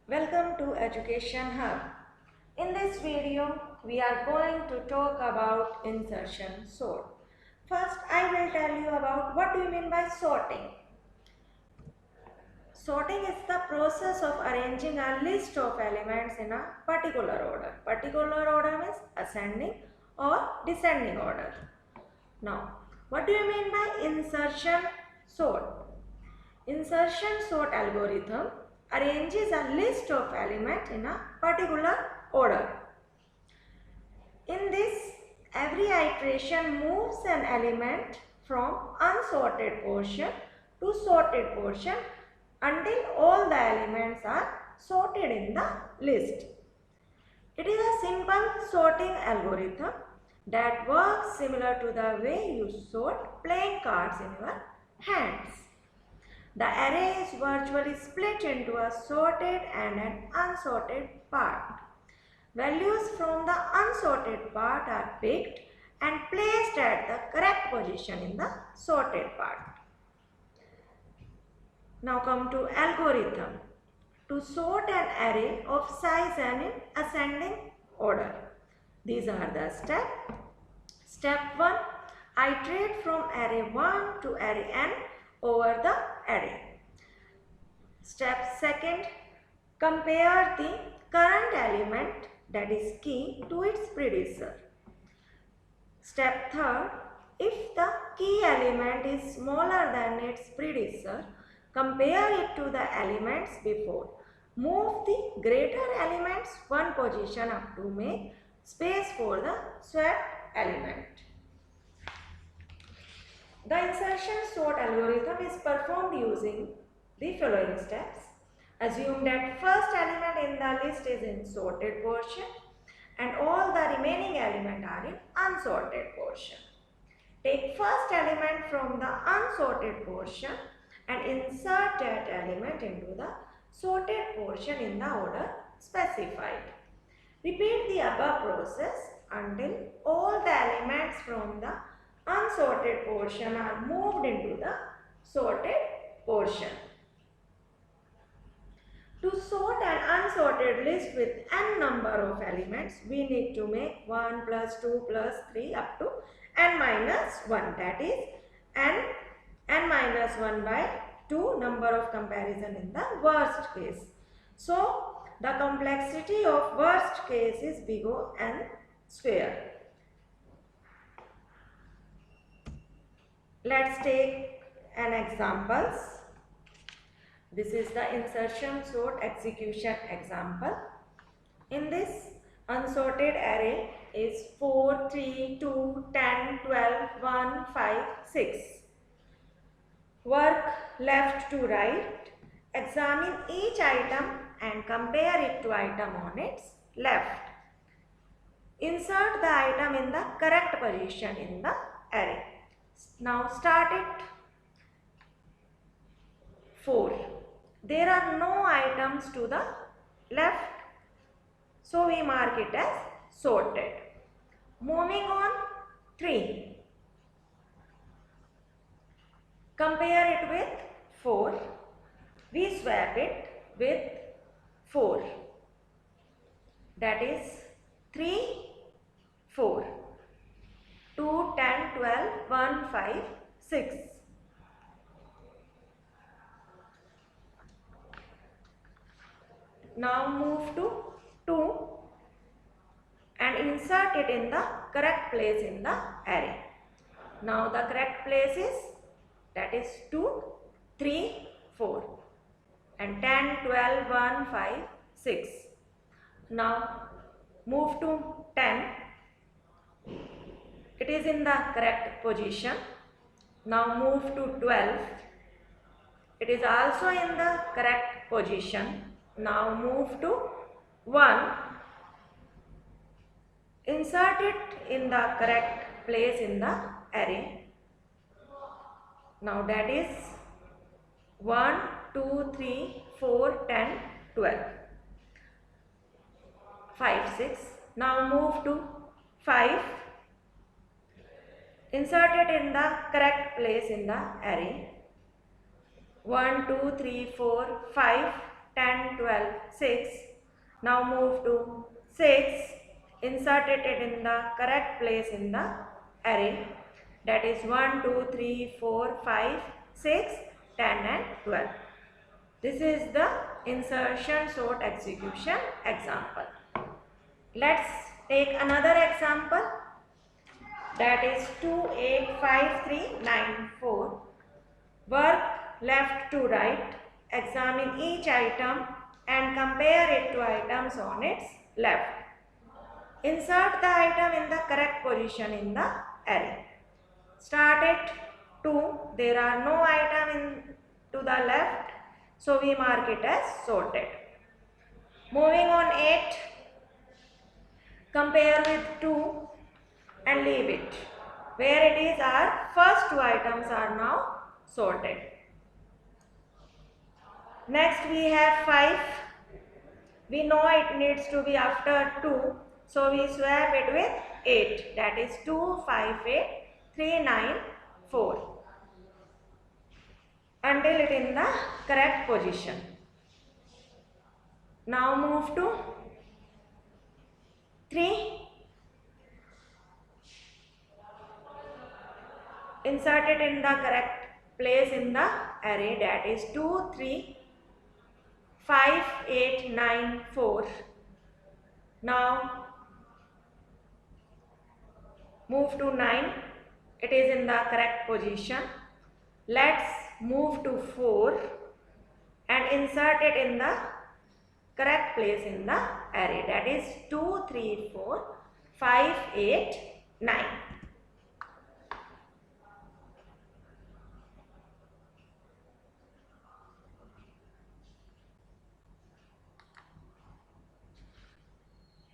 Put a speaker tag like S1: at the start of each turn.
S1: Welcome to Education Hub. In this video, we are going to talk about insertion sort. First, I will tell you about what do you mean by sorting. Sorting is the process of arranging a list of elements in a particular order. Particular order means ascending or descending order. Now, what do you mean by insertion sort? Insertion sort algorithm arranges a list of elements in a particular order. In this, every iteration moves an element from unsorted portion to sorted portion until all the elements are sorted in the list. It is a simple sorting algorithm that works similar to the way you sort playing cards in your hands. The array is virtually split into a sorted and an unsorted part. Values from the unsorted part are picked and placed at the correct position in the sorted part. Now come to algorithm. To sort an array of size n in ascending order. These are the steps. Step 1. Iterate from array 1 to array n over the array. Step 2. Compare the current element, that is key, to its predecessor. Step 3. If the key element is smaller than its predecessor, compare it to the elements before. Move the greater elements one position up to make space for the swapped element. The insertion sort algorithm is performed using the following steps. Assume that first element in the list is in sorted portion and all the remaining elements are in unsorted portion. Take first element from the unsorted portion and insert that element into the sorted portion in the order specified. Repeat the above process until all the elements from the unsorted portion are moved into the sorted portion. To sort an unsorted list with n number of elements, we need to make 1 plus 2 plus 3 up to n minus 1. That is n minus 1 by 2 number of comparison in the worst case. So, the complexity of worst case is big O n square. Let's take an examples. This is the insertion sort execution example. In this, unsorted array is 4, 3, 2, 10, 12, 1, 5, 6. Work left to right. Examine each item and compare it to item on its left. Insert the item in the correct position in the array. Now start it. 4. There are no items to the left, so we mark it as sorted. Moving on, 3. Compare it with 4. We swap it with 4. That is 3, 4. 2, 10, 12, 1, 5, 6. Now move to 2 and insert it in the correct place in the array. Now the correct place is, that is 2, 3, 4 and 10, 12, 1, 5, 6. Now move to 10. It is in the correct position. Now move to 12. It is also in the correct position. Now move to 1. Insert it in the correct place in the array. Now that is 1, 2, 3, 4, 10, 12. 5, 6. Now move to 5. Insert it in the correct place in the array. 1, 2, 3, 4, 5. 10, 12, 6. Now move to 6. Insert it in the correct place in the array. That is 1, 2, 3, 4, 5, 6, 10 and 12. This is the insertion sort execution example. Let's take another example. That is 2, 8, 5, 3, 9, 4. Work left to right. Examine each item and compare it to items on its left. Insert the item in the correct position in the array. Start at 2. There are no item to the left, so we mark it as sorted. Moving on 8. Compare with 2 and leave it. Where it is, our first 2 items are now sorted. Next we have 5. We know it needs to be after 2, so we swap it with 8. That is 2, 5, 8, 3, 9, 4. Until it in the correct position. Now move to 3. Insert it in the correct place in the array. That is 2, 3, 5, 8, 9, 4. Now move to 9. It is in the correct position. Let's move to 4 and insert it in the correct place in the array. That is 2, 3, 4, 5, 8, 9.